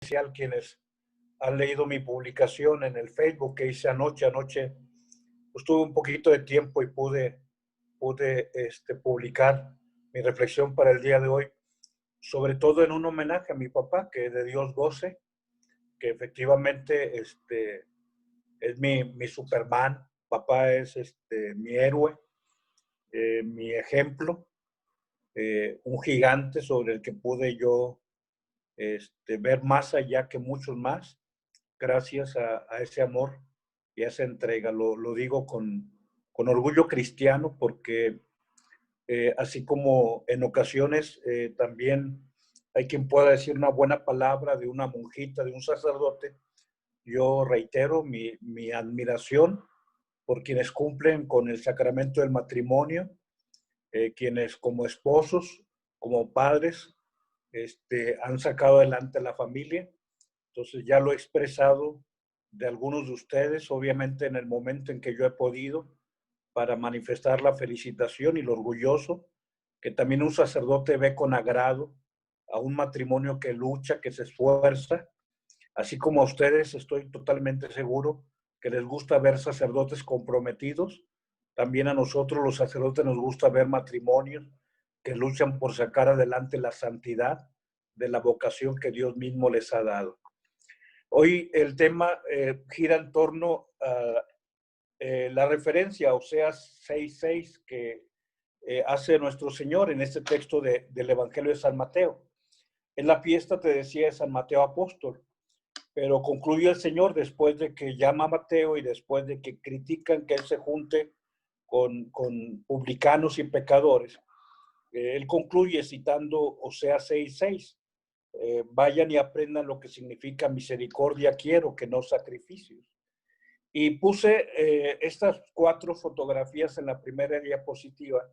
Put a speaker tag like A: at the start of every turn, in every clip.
A: especial quienes han leído mi publicación en el Facebook que hice anoche. Pues tuve un poquito de tiempo y pude publicar mi reflexión para el día de hoy, sobre todo en un homenaje a mi papá, que de Dios goce, que efectivamente es mi Superman. Papá es mi héroe, mi ejemplo, un gigante sobre el que pude yo ver más allá que muchos más, gracias a ese amor y a esa entrega. Lo digo con orgullo cristiano porque así como en ocasiones también hay quien pueda decir una buena palabra de una monjita, de un sacerdote, yo reitero mi admiración por quienes cumplen con el sacramento del matrimonio, quienes como esposos, como padres, han sacado adelante a la familia. Entonces ya lo he expresado de algunos de ustedes, obviamente en el momento en que yo he podido, para manifestar la felicitación y lo orgulloso que también un sacerdote ve con agrado a un matrimonio que lucha, que se esfuerza, así como a ustedes estoy totalmente seguro que les gusta ver sacerdotes comprometidos. También a nosotros los sacerdotes nos gusta ver matrimonios que luchan por sacar adelante la santidad de la vocación que Dios mismo les ha dado. Hoy el tema gira en torno a la referencia a Oseas 6:6 que hace nuestro Señor en este texto del Evangelio de San Mateo. En la fiesta, te decía, de San Mateo Apóstol, pero concluye el Señor después de que llama a Mateo y después de que critican que él se junte con publicanos y pecadores. Él concluye citando Oseas 6:6. Vayan y aprendan lo que significa misericordia quiero, que no sacrificios. Y puse estas 4 fotografías en la primera diapositiva,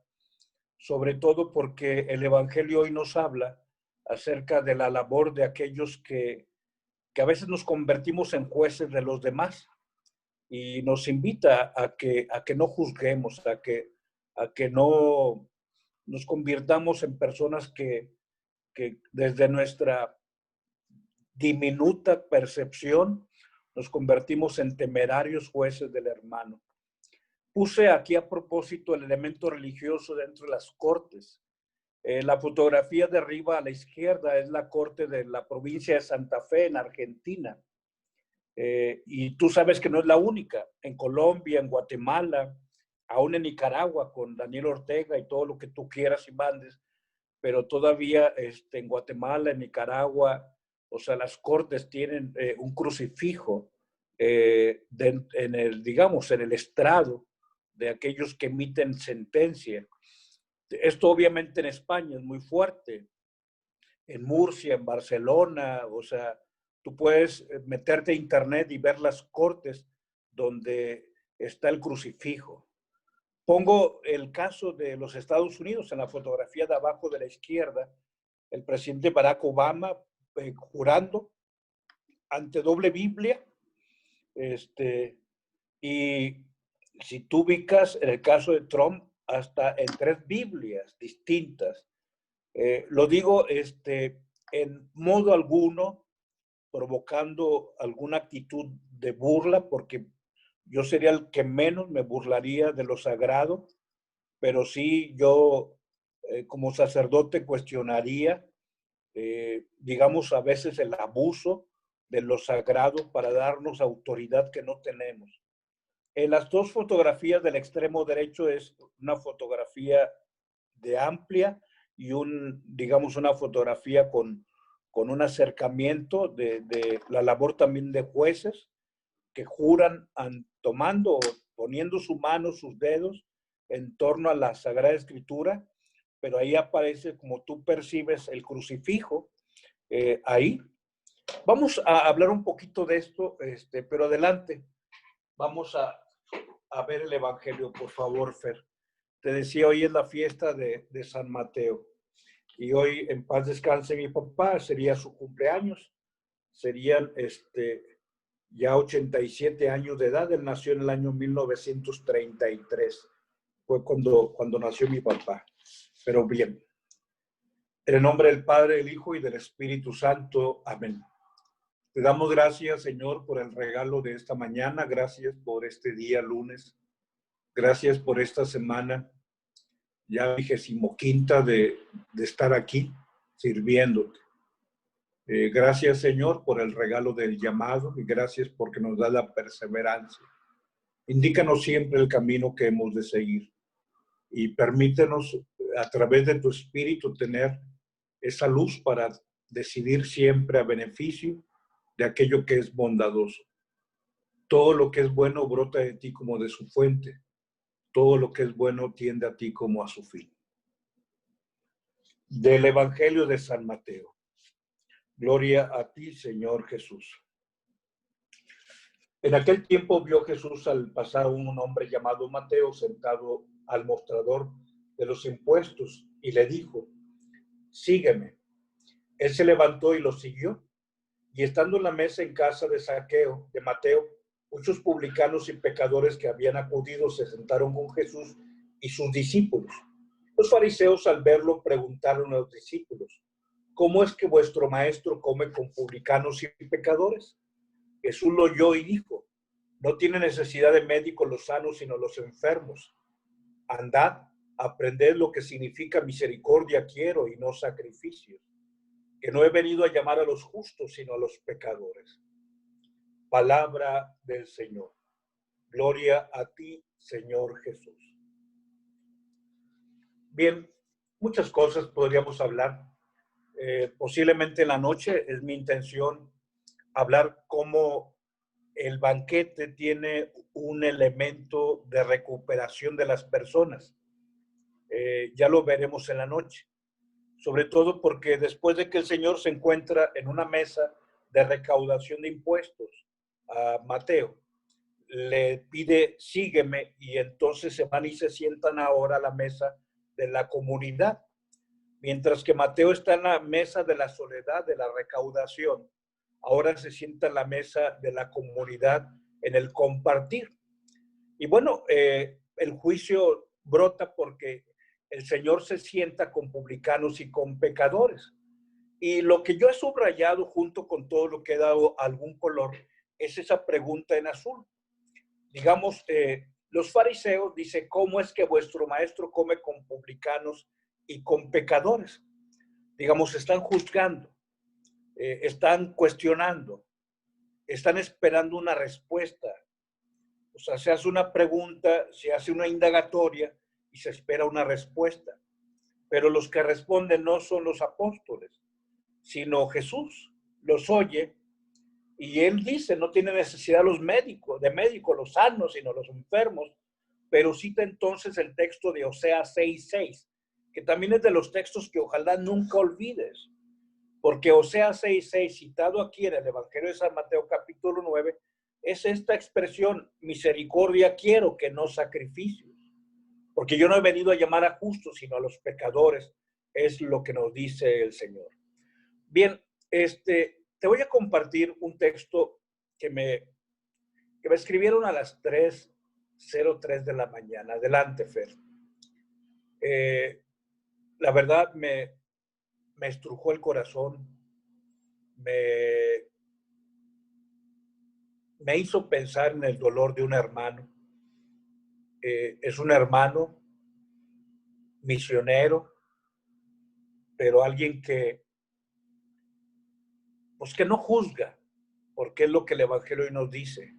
A: sobre todo porque el Evangelio hoy nos habla acerca de la labor de aquellos que a veces nos convertimos en jueces de los demás y nos invita a que no juzguemos, a que no nos convirtamos en personas que desde nuestra diminuta percepción nos convertimos en temerarios jueces del hermano. Puse aquí a propósito el elemento religioso dentro de las cortes. La fotografía de arriba a la izquierda es la corte de la provincia de Santa Fe en Argentina. Y tú sabes que no es la única. En Colombia, en Guatemala, aún en Nicaragua con Daniel Ortega y todo lo que tú quieras y mandes, pero todavía en Guatemala, en Nicaragua, o sea, las cortes tienen un crucifijo en el, digamos, en el estrado de aquellos que emiten sentencia. Esto obviamente en España es muy fuerte, en Murcia, en Barcelona, o sea, tú puedes meterte a internet y ver las cortes donde está el crucifijo. Pongo el caso de los Estados Unidos en la fotografía de abajo de la izquierda, el presidente Barack Obama jurando ante doble Biblia, y si tú ubicas en el caso de Trump, hasta en 3 Biblias distintas. Lo digo en modo alguno provocando alguna actitud de burla, porque yo sería el que menos me burlaría de lo sagrado, pero sí yo como sacerdote cuestionaría, digamos, a veces el abuso de lo sagrado para darnos autoridad que no tenemos. En las 2 fotografías del extremo derecho es una fotografía de amplia y digamos, una fotografía con un acercamiento de la labor también de jueces que juran tomando, poniendo su mano, sus dedos en torno a la Sagrada Escritura, pero ahí aparece, como tú percibes, el crucifijo ahí. Vamos a hablar un poquito de esto, pero adelante. Vamos a ver el Evangelio, por favor, Fer. Te decía, hoy es la fiesta de San Mateo. Y hoy, en paz descanse mi papá, sería su cumpleaños. Serían ya 87 años de edad. Él nació en el año 1933. Fue cuando nació mi papá. Pero bien. En el nombre del Padre, del Hijo y del Espíritu Santo. Amén. Te damos gracias, Señor, por el regalo de esta mañana. Gracias por este día lunes. Gracias por esta semana, ya 25ª de estar aquí sirviéndote. Gracias, Señor, por el regalo del llamado y gracias porque nos da la perseverancia. Indícanos siempre el camino que hemos de seguir y permítenos a través de tu Espíritu tener esa luz para decidir siempre a beneficio de aquello que es bondadoso. Todo lo que es bueno brota de ti como de su fuente. Todo lo que es bueno tiende a ti como a su fin. Del Evangelio de San Mateo. Gloria a ti, Señor Jesús. En aquel tiempo vio Jesús al pasar un hombre llamado Mateo sentado al mostrador de los impuestos y le dijo, sígueme. Él se levantó y lo siguió. Y estando en la mesa en casa de Zaqueo, de Mateo, muchos publicanos y pecadores que habían acudido se sentaron con Jesús y sus discípulos. Los fariseos al verlo preguntaron a los discípulos, ¿cómo es que vuestro maestro come con publicanos y pecadores? Jesús lo oyó y dijo, no tiene necesidad de médicos los sanos, sino los enfermos. Andad, aprended lo que significa misericordia quiero y no sacrificios, que no he venido a llamar a los justos, sino a los pecadores. Palabra del Señor. Gloria a ti, Señor Jesús. Bien, muchas cosas podríamos hablar. Posiblemente en la noche es mi intención hablar cómo el banquete tiene un elemento de recuperación de las personas. Ya lo veremos en la noche. Sobre todo porque después de que el Señor se encuentra en una mesa de recaudación de impuestos a Mateo, le pide, sígueme, y entonces se van y se sientan ahora a la mesa de la comunidad. Mientras que Mateo está en la mesa de la soledad, de la recaudación, ahora se sienta en la mesa de la comunidad, en el compartir. Y bueno, el juicio brota porque el Señor se sienta con publicanos y con pecadores. Y lo que yo he subrayado junto con todo lo que he dado algún color es esa pregunta en azul. Digamos, los fariseos dicen, ¿cómo es que vuestro maestro come con publicanos y con pecadores? Digamos, están juzgando, están cuestionando, están esperando una respuesta. O sea, se hace una pregunta, se hace una indagatoria y se espera una respuesta. Pero los que responden no son los apóstoles, sino Jesús. Los oye y él dice, no tiene necesidad los médicos, los sanos, sino los enfermos. Pero cita entonces el texto de Oseas 6:6, que también es de los textos que ojalá nunca olvides. Porque Oseas 6:6, citado aquí en el Evangelio de San Mateo capítulo 9, es esta expresión, misericordia quiero, que no sacrificios. Porque yo no he venido a llamar a justos, sino a los pecadores, es lo que nos dice el Señor. Bien, te voy a compartir un texto que me escribieron a las 3:03 de la mañana. Adelante, Fer. La verdad me estrujó el corazón, me hizo pensar en el dolor de un hermano. Es un hermano misionero, pero alguien pues que no juzga, porque es lo que el Evangelio hoy nos dice,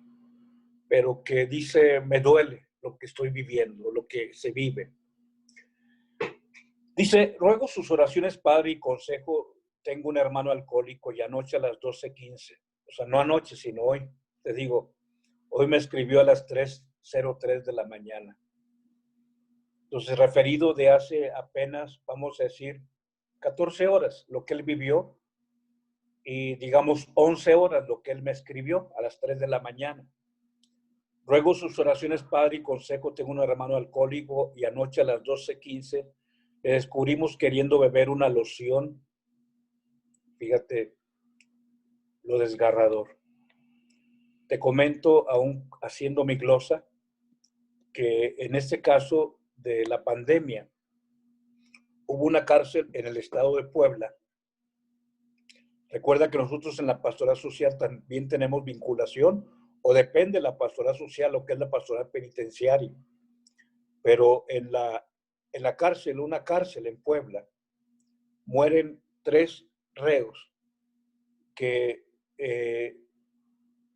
A: pero que dice, me duele lo que estoy viviendo, lo que se vive. Dice, ruego sus oraciones, Padre, y consejo. Tengo un hermano alcohólico y anoche a las 12:15, o sea, no anoche, sino hoy, te digo, hoy me escribió a las 3:03 de la mañana. Entonces, referido de hace apenas, vamos a decir, 14 horas, lo que él vivió, y digamos 11 horas lo que él me escribió a las 3 de la mañana. Ruego sus oraciones, Padre, y consejo. Tengo un hermano alcohólico y anoche a las 12:15 le descubrimos queriendo beber una loción. Fíjate lo desgarrador. Te comento, aún haciendo mi glosa, que en este caso de la pandemia, hubo una cárcel en el estado de Puebla Recuerda que nosotros en la pastoral social también tenemos vinculación, o depende de la pastoral social, lo que es la pastoral penitenciaria. Pero en la cárcel, una cárcel en Puebla, mueren 3 reos que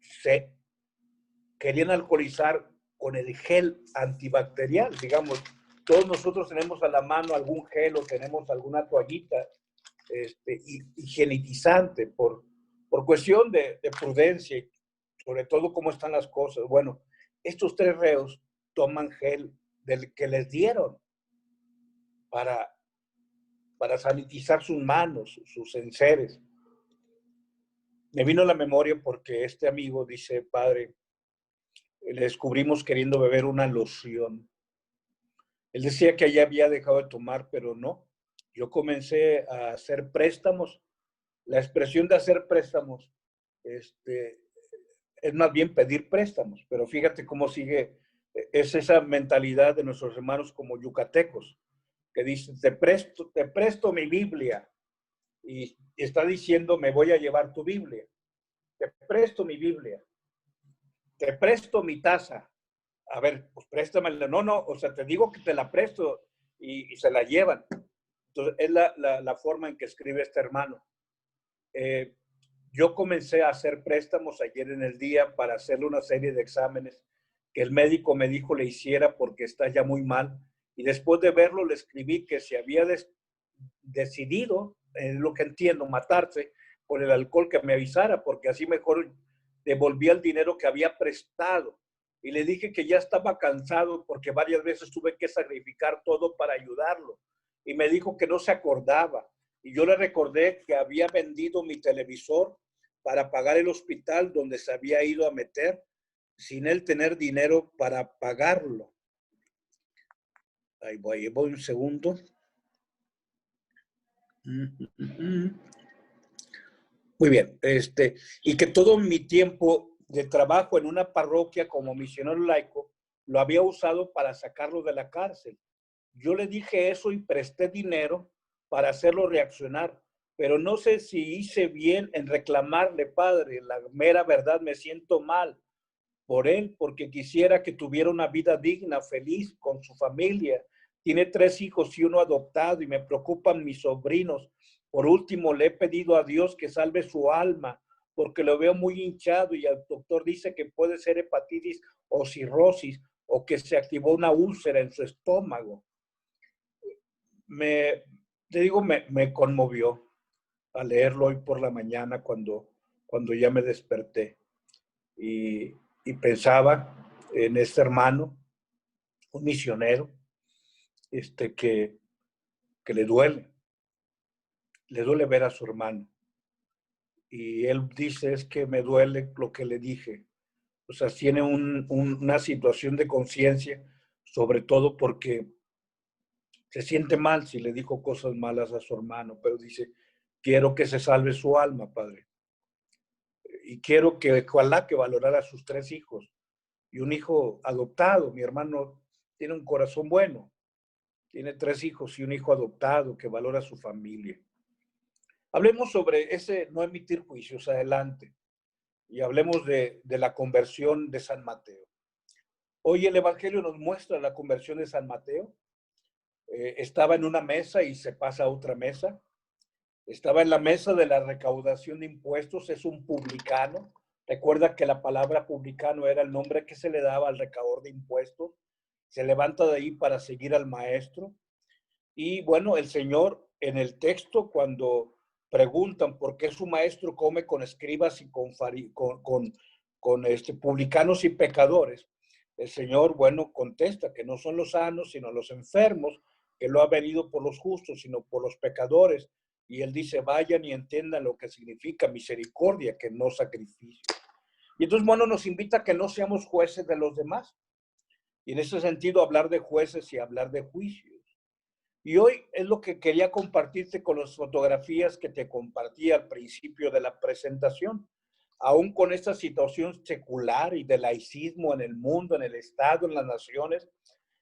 A: se querían alcoholizar con el gel antibacterial. Digamos, todos nosotros tenemos a la mano algún gel o tenemos alguna toallita higienizante por cuestión de prudencia, sobre todo cómo están las cosas. Bueno, estos 3 reos toman gel del que les dieron para, para sanitizar sus manos, sus enseres. Me vino a la memoria porque este amigo dice, padre, le descubrimos queriendo beber una loción. Él decía que ya había dejado de tomar, pero no. Yo comencé a hacer préstamos. La expresión de hacer préstamos es más bien pedir préstamos, pero fíjate cómo sigue, es esa mentalidad de nuestros hermanos como yucatecos, que dicen, te presto mi Biblia, y está diciendo, me voy a llevar tu Biblia, te presto mi Biblia, te presto mi taza, a ver, pues préstamela, no, o sea, te digo que te la presto, y se la llevan. Entonces, es la forma en que escribe este hermano. Yo comencé a hacer préstamos ayer en el día para hacerle una serie de exámenes que el médico me dijo le hiciera porque está ya muy mal. Y después de verlo le escribí que se había decidido, en lo que entiendo, matarse por el alcohol, que me avisara, porque así mejor devolvía el dinero que había prestado. Y le dije que ya estaba cansado porque varias veces tuve que sacrificar todo para ayudarlo. Y me dijo que no se acordaba. Y yo le recordé que había vendido mi televisor para pagar el hospital donde se había ido a meter sin él tener dinero para pagarlo. Ahí voy un segundo. Muy bien. Y que todo mi tiempo de trabajo en una parroquia como misionero laico lo había usado para sacarlo de la cárcel. Yo le dije eso y presté dinero para hacerlo reaccionar, pero no sé si hice bien en reclamarle, padre. La mera verdad, me siento mal por él, porque quisiera que tuviera una vida digna, feliz con su familia. Tiene 3 hijos y uno adoptado, y me preocupan mis sobrinos. Por último, le he pedido a Dios que salve su alma, porque lo veo muy hinchado y el doctor dice que puede ser hepatitis o cirrosis, o que se activó una úlcera en su estómago. Te digo, me conmovió al leerlo hoy por la mañana cuando ya me desperté. Y pensaba en este hermano, un misionero, que le duele ver a su hermano. Y él dice, es que me duele lo que le dije. O sea, tiene una situación de conciencia, sobre todo porque se siente mal si le dijo cosas malas a su hermano, pero dice, quiero que se salve su alma, padre. Y quiero que, ojalá que valorara a sus 3 hijos y un hijo adoptado. Mi hermano tiene un corazón bueno, tiene 3 hijos y un hijo adoptado que valora a su familia. Hablemos sobre ese no emitir juicios adelante, y hablemos de la conversión de San Mateo. Hoy el Evangelio nos muestra la conversión de San Mateo. Estaba en una mesa y se pasa a otra mesa. Estaba en la mesa de la recaudación de impuestos, es un publicano. Recuerda que la palabra publicano era el nombre que se le daba al recaudador de impuestos. Se levanta de ahí para seguir al maestro. Y bueno, el Señor en el texto, cuando preguntan por qué su maestro come con escribas y con publicanos y pecadores, el Señor, bueno, contesta que no son los sanos, sino los enfermos, que no ha venido por los justos, sino por los pecadores. Y él dice, vayan y entiendan lo que significa misericordia, que no sacrificio. Y entonces, bueno, nos invita a que no seamos jueces de los demás. Y en ese sentido, hablar de jueces y hablar de juicios. Y hoy es lo que quería compartirte con las fotografías que te compartí al principio de la presentación. Aún con esta situación secular y de laicismo en el mundo, en el Estado, en las naciones,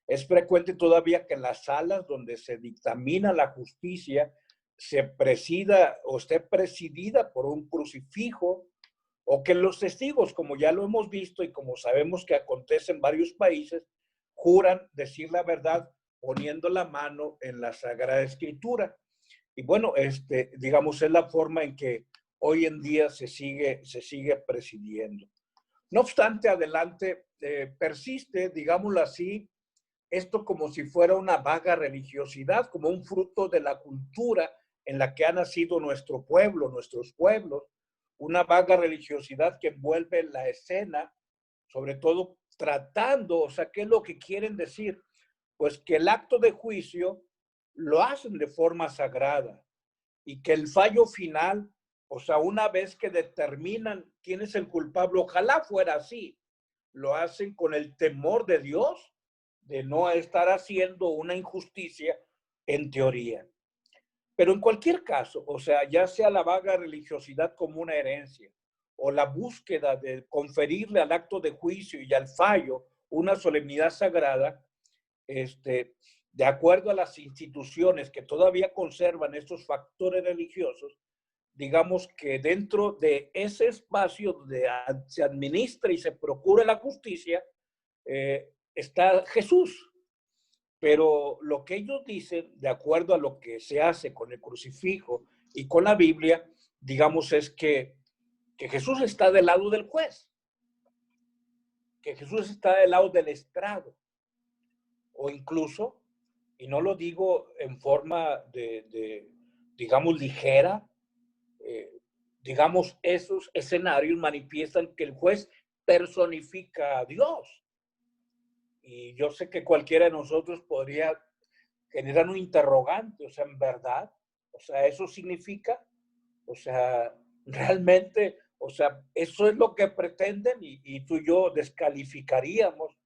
A: es frecuente todavía que en las salas donde se dictamina la justicia se presida o esté presidida por un crucifijo, o que los testigos, como ya lo hemos visto y como sabemos que acontece en varios países, juran decir la verdad poniendo la mano en la Sagrada Escritura. Y bueno, digamos, es la forma en que hoy en día se sigue presidiendo. No obstante, adelante persiste, digámoslo así, esto como si fuera una vaga religiosidad, como un fruto de la cultura en la que ha nacido nuestro pueblo, nuestros pueblos, una vaga religiosidad que envuelve la escena, sobre todo tratando, o sea, ¿qué es lo que quieren decir? Pues que el acto de juicio lo hacen de forma sagrada y que el fallo final, o sea, una vez que determinan quién es el culpable, ojalá fuera así, lo hacen con el temor de Dios, de no estar haciendo una injusticia en teoría. Pero en cualquier caso, o sea, ya sea la vaga religiosidad como una herencia o la búsqueda de conferirle al acto de juicio y al fallo una solemnidad sagrada, de acuerdo a las instituciones que todavía conservan estos factores religiosos, digamos que dentro de ese espacio donde se administra y se procura la justicia, está Jesús. Pero lo que ellos dicen, de acuerdo a lo que se hace con el crucifijo y con la Biblia, digamos, es que Jesús está del lado del juez, que Jesús está del lado del estrado, o incluso, y no lo digo en forma digamos, ligera, eh, digamos, esos escenarios manifiestan que el juez personifica a Dios. Y yo sé que cualquiera de nosotros podría generar un interrogante, o sea, en verdad, o sea, eso significa, o sea, realmente, o sea, eso es lo que pretenden y tú y yo descalificaríamos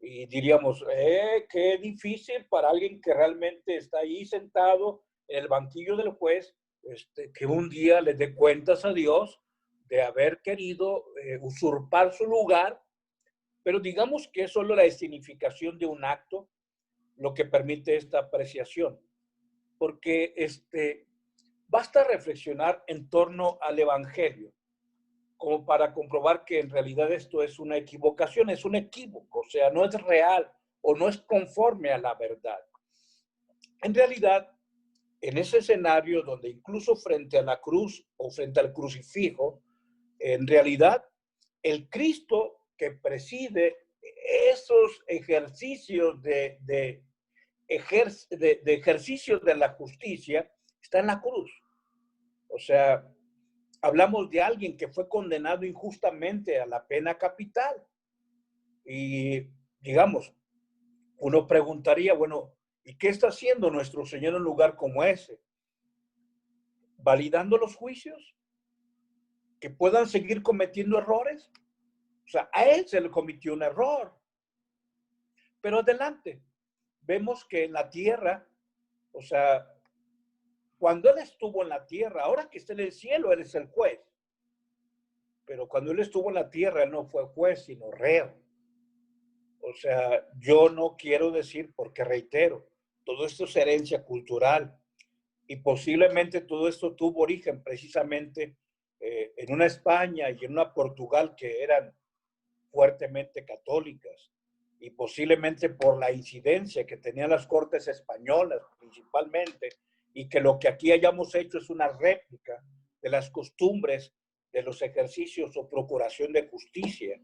A: y diríamos, qué difícil para alguien que realmente está ahí sentado en el banquillo del juez, que un día le dé cuentas a Dios de haber querido usurpar su lugar, pero digamos que es solo la significación de un acto lo que permite esta apreciación, porque basta reflexionar en torno al Evangelio como para comprobar que en realidad esto es una equivocación, es un equívoco, o sea, no es real o no es conforme a la verdad. En realidad, en ese escenario donde incluso frente a la cruz o frente al crucifijo, en realidad el Cristo que preside esos ejercicios de ejercicio de la justicia está en la cruz. O sea, hablamos de alguien que fue condenado injustamente a la pena capital. Y digamos, uno preguntaría, bueno, ¿y qué está haciendo nuestro Señor en un lugar como ese? ¿Validando los juicios? ¿Que puedan seguir cometiendo errores? O sea, a él se le cometió un error. Pero adelante, vemos que en la tierra, o sea, cuando él estuvo en la tierra, ahora que está en el cielo, él es el juez. Pero cuando él estuvo en la tierra, él no fue juez, sino reo. O sea, yo no quiero decir, porque reitero, todo esto es herencia cultural y posiblemente todo esto tuvo origen precisamente en una España y en una Portugal que eran fuertemente católicas y posiblemente por la incidencia que tenían las cortes españolas principalmente y que lo que aquí hayamos hecho es una réplica de las costumbres de los ejercicios o procuración de justicia.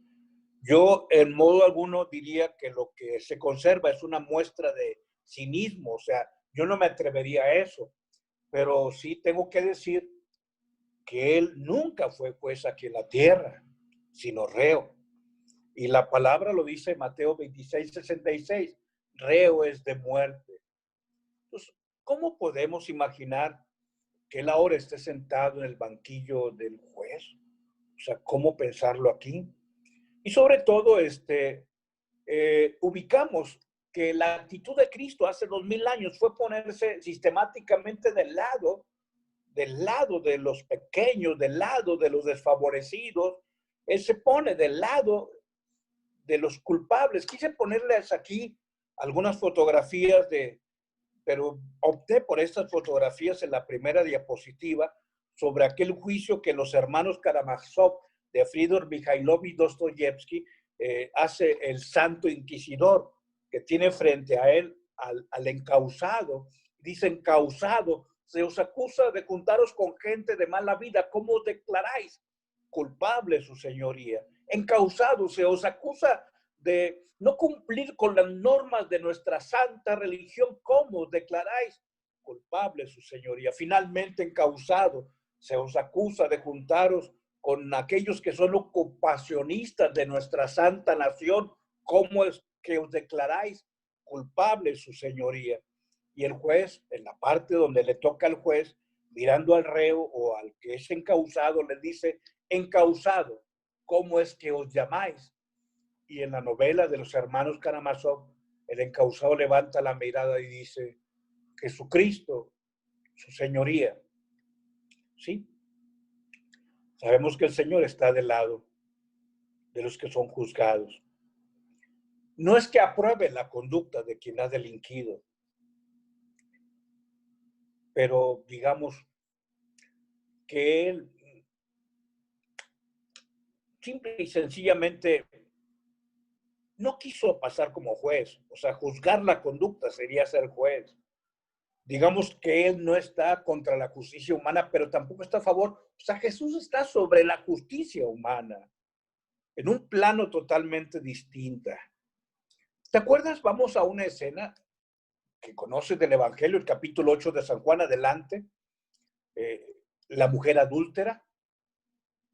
A: Yo en modo alguno diría que lo que se conserva es una muestra de cinismo, o sea, yo no me atrevería a eso, pero sí tengo que decir que él nunca fue juez aquí en la tierra, sino reo. Y la palabra lo dice Mateo 26:66, reo es de muerte. Entonces, ¿cómo podemos imaginar que él ahora esté sentado en el banquillo del juez? O sea, ¿cómo pensarlo aquí? Y sobre todo, ubicamos que la actitud de Cristo hace 2000 años fue ponerse sistemáticamente del lado de los pequeños, del lado de los desfavorecidos. Él se pone del lado de los culpables. Quise ponerles aquí algunas fotografías pero opté por estas fotografías en la primera diapositiva sobre aquel juicio que los hermanos Karamazov de Fyodor Mikhailovich Dostoyevsky hace el santo inquisidor, que tiene frente a él al encausado. Dice: encausado, se os acusa de juntaros con gente de mala vida. ¿Cómo os declaráis? Culpable, su señoría. Encausado, se os acusa de no cumplir con las normas de nuestra santa religión. ¿Cómo os declaráis? Culpable, su señoría. Finalmente, encausado, se os acusa de juntaros con aquellos que son ocupacionistas de nuestra santa nación. ¿Cómo es que os declaráis? Culpable, su señoría. Y el juez, en la parte donde le toca al juez, mirando al reo o al que es encausado, le dice: encausado, ¿cómo es que os llamáis? Y en la novela de los hermanos Karamazov, el encausado levanta la mirada y dice: Jesucristo, su señoría. Sí, sabemos que el Señor está del lado de los que son juzgados. No es que apruebe la conducta de quien ha delinquido, pero digamos que él simple y sencillamente no quiso pasar como juez. O sea, juzgar la conducta sería ser juez. Digamos que él no está contra la justicia humana, pero tampoco está a favor. O sea, Jesús está sobre la justicia humana, en un plano totalmente distinta. ¿Te acuerdas? Vamos a una escena que conoces del Evangelio, el capítulo 8 de San Juan adelante, la mujer adúltera,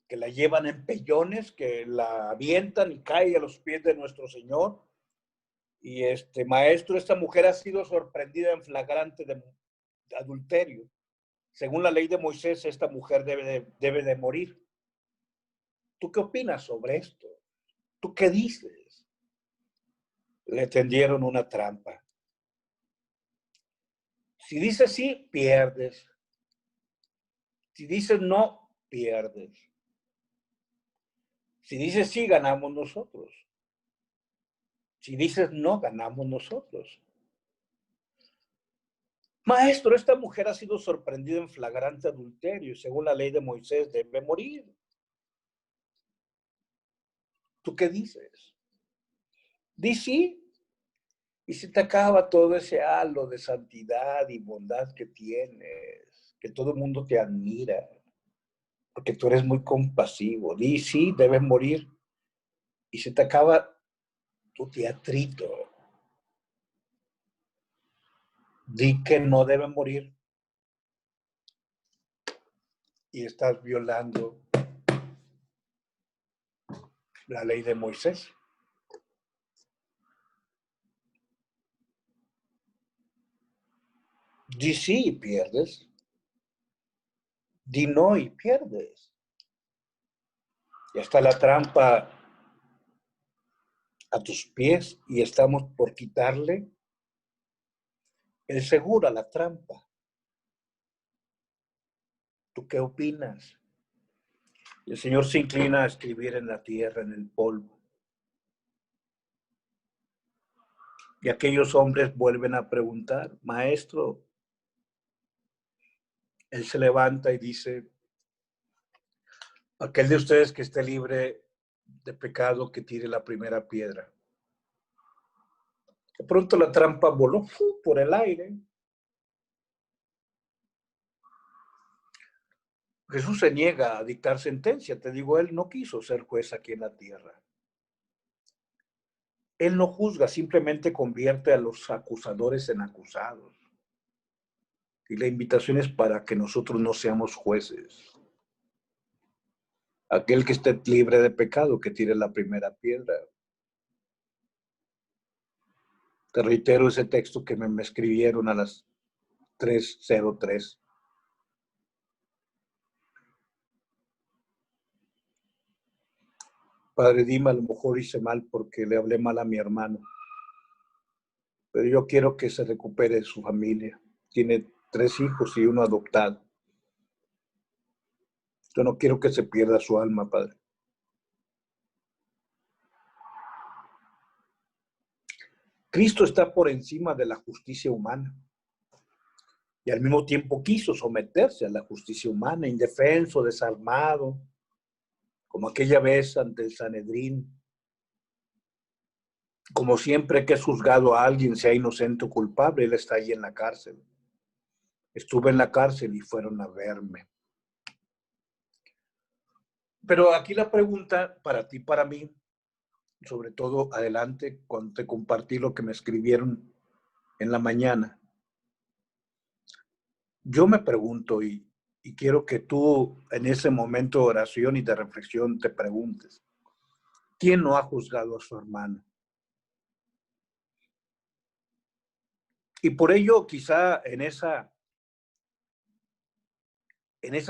A: que la llevan en pellones, que la avientan y cae a los pies de nuestro Señor. Y maestro, esta mujer ha sido sorprendida en flagrante de adulterio. Según la ley de Moisés, esta mujer debe de morir. ¿Tú qué opinas sobre esto? ¿Tú qué dices? Le tendieron una trampa. Si dices sí, pierdes. Si dices no, pierdes. Si dices sí, ganamos nosotros. Si dices no, ganamos nosotros. Maestro, esta mujer ha sido sorprendida en flagrante adulterio y según la ley de Moisés debe morir. ¿Tú qué dices? Di sí. Y se te acaba todo ese halo de santidad y bondad que tienes, que todo el mundo te admira, porque tú eres muy compasivo. Di sí, debes morir. Y se te acaba tu teatrito. Di que no deben morir y estás violando la ley de Moisés. Di sí y pierdes. Di no y pierdes. Ya está la trampa a tus pies y estamos por quitarle el seguro a la trampa. ¿Tú qué opinas? El Señor se inclina a escribir en la tierra, en el polvo. Y aquellos hombres vuelven a preguntar: Maestro, él se levanta y dice: aquel de ustedes que esté libre de pecado, que tire la primera piedra. De pronto la trampa voló por el aire. Jesús se niega a dictar sentencia. Te digo, él no quiso ser juez aquí en la tierra. Él no juzga, simplemente convierte a los acusadores en acusados. Y la invitación es para que nosotros no seamos jueces. Aquel que esté libre de pecado, que tire la primera piedra. Te reitero ese texto que me escribieron a las 3:03. Padre, dime, a lo mejor hice mal porque le hablé mal a mi hermano. Pero yo quiero que se recupere su familia. Tiene 3 hijos y uno adoptado. Yo no quiero que se pierda su alma, Padre. Cristo está por encima de la justicia humana. y al mismo tiempo quiso someterse a la justicia humana, indefenso, desarmado, como aquella vez ante el Sanedrín. Como siempre que es juzgado a alguien, sea inocente o culpable, él está ahí en la cárcel. Estuve en la cárcel y fueron a verme. Pero aquí la pregunta para ti, para mí, sobre todo adelante, cuando te compartí lo que me escribieron en la mañana, yo me pregunto y quiero que tú en ese momento de oración y de reflexión te preguntes, ¿quién no ha juzgado a su hermano? Y por ello quizá en esa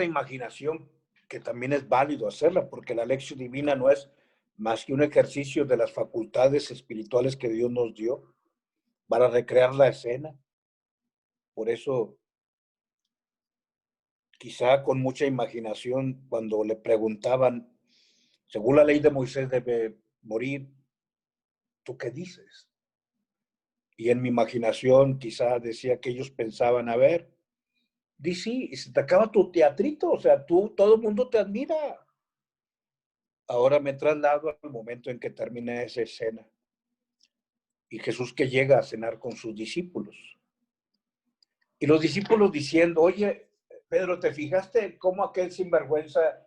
A: imaginación, que también es válido hacerla, porque la lección divina no es más que un ejercicio de las facultades espirituales que Dios nos dio para recrear la escena. Por eso, quizá con mucha imaginación, cuando le preguntaban, según la ley de Moisés debe morir, ¿tú qué dices? Y en mi imaginación quizá decía que ellos pensaban, a ver, di sí, y se te acaba tu teatrito, o sea, tú, todo el mundo te admira. Ahora me traslado al momento en que termina esa escena y Jesús que llega a cenar con sus discípulos. Y los discípulos diciendo, oye, Pedro, ¿te fijaste cómo aquel sinvergüenza,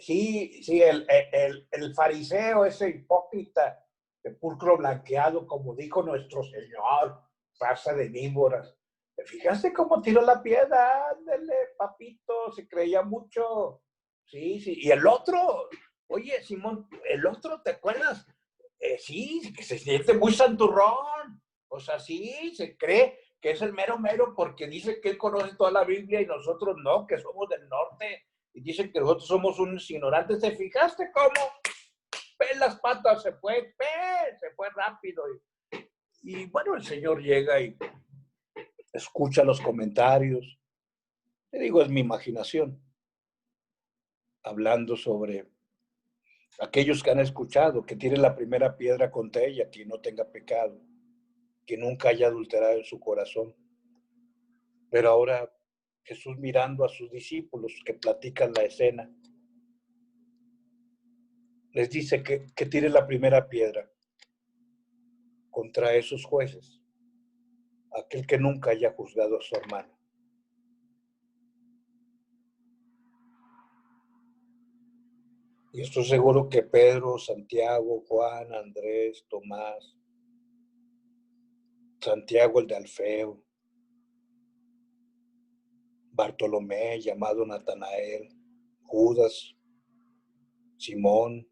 A: sí, el fariseo, ese hipócrita, de pulcro blanqueado, como dijo nuestro Señor, raza de víboras? ¿Te fijaste cómo tiró la piedra? Ándele, papito, se creía mucho. Sí, sí. Y el otro, oye, Simón, el otro, ¿te acuerdas? Sí, que se siente muy santurrón. O sea, sí, se cree que es el mero mero porque dice que él conoce toda la Biblia y nosotros no, que somos del norte. Y dicen que nosotros somos unos ignorantes. ¿Te fijaste cómo? Las patas, se fue rápido. Y bueno, el Señor llega y escucha los comentarios. Te digo, es mi imaginación, hablando sobre aquellos que han escuchado, que tienen la primera piedra contra ella, quien no tenga pecado, que nunca haya adulterado en su corazón. Pero ahora Jesús mirando a sus discípulos que platican la escena, les dice que tire la primera piedra contra esos jueces, aquel que nunca haya juzgado a su hermano. Y estoy seguro que Pedro, Santiago, Juan, Andrés, Tomás, Santiago el de Alfeo, Bartolomé, llamado Natanael, Judas, Simón,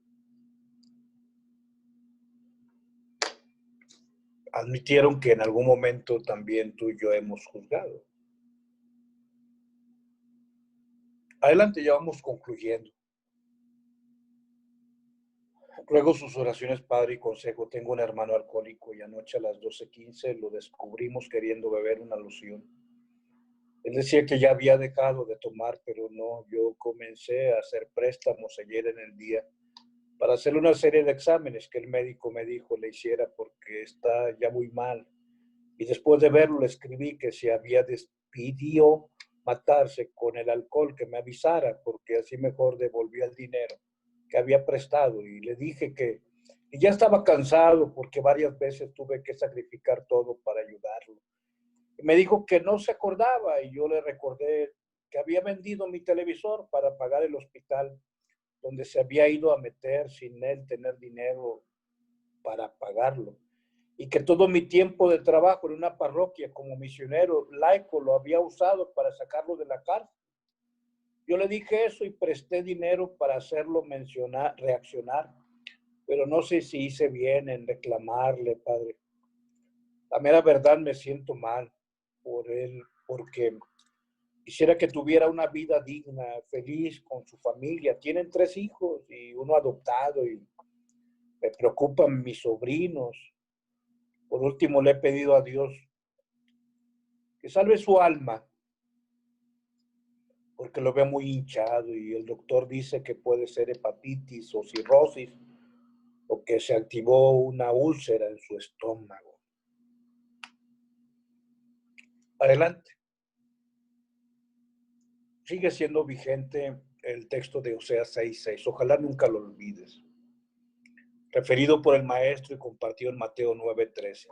A: admitieron que en algún momento también tú y yo hemos juzgado. Adelante, ya vamos concluyendo. Ruego sus oraciones, Padre, y consejo. Tengo un hermano alcohólico y anoche a las 12:15 lo descubrimos queriendo beber una loción. Él decía que ya había dejado de tomar, pero no. Yo comencé a hacer préstamos ayer en el día para hacerle una serie de exámenes que el médico me dijo le hiciera porque está ya muy mal. Y después de verlo le escribí que si había decidido matarse con el alcohol, que me avisara, porque así mejor devolvía el dinero que había prestado. Y le dije que y ya estaba cansado porque varias veces tuve que sacrificar todo para ayudarlo. Y me dijo que no se acordaba y yo le recordé que había vendido mi televisor para pagar el hospital donde se había ido a meter sin él tener dinero para pagarlo. Y que todo mi tiempo de trabajo en una parroquia como misionero laico lo había usado para sacarlo de la cárcel. Yo le dije eso y presté dinero para hacerlo reaccionar, pero no sé si hice bien en reclamarle, Padre. La mera verdad me siento mal por él, porque quisiera que tuviera una vida digna, feliz con su familia. Tienen 3 hijos y uno adoptado y me preocupan mis sobrinos. Por último, le he pedido a Dios que salve su alma, porque lo veo muy hinchado y el doctor dice que puede ser hepatitis o cirrosis o que se activó una úlcera en su estómago. Adelante. sigue siendo vigente el texto de Oseas 6:6. Ojalá nunca lo olvides. Referido por el maestro y compartido en Mateo 9:13.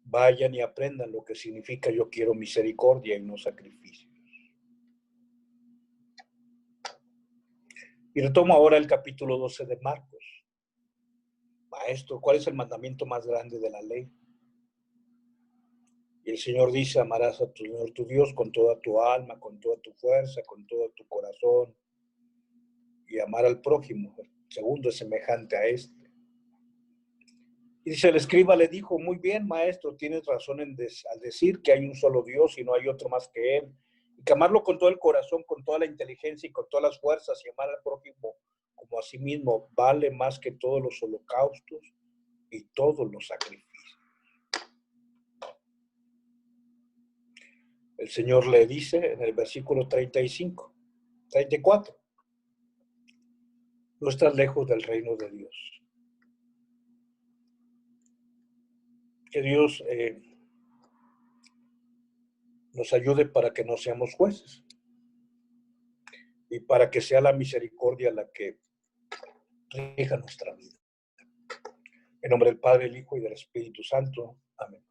A: Vayan y aprendan lo que significa yo quiero misericordia y no sacrificios. Y retomo ahora el capítulo 12 de Marcos. Maestro, ¿cuál es el mandamiento más grande de la ley? Y el Señor dice, amarás a tu Señor tu Dios con toda tu alma, con toda tu fuerza, con todo tu corazón, y amar al prójimo. El segundo es semejante a este. Y dice, el escriba le dijo, muy bien, maestro, tienes razón al decir que hay un solo Dios y no hay otro más que Él. Y que amarlo con todo el corazón, con toda la inteligencia y con todas las fuerzas y amar al prójimo como a sí mismo vale más que todos los holocaustos y todos los sacrificios. El Señor le dice en el versículo 34, no estás lejos del reino de Dios. Que Dios nos ayude para que no seamos jueces y para que sea la misericordia la que rija nuestra vida. En nombre del Padre, el Hijo y del Espíritu Santo. Amén.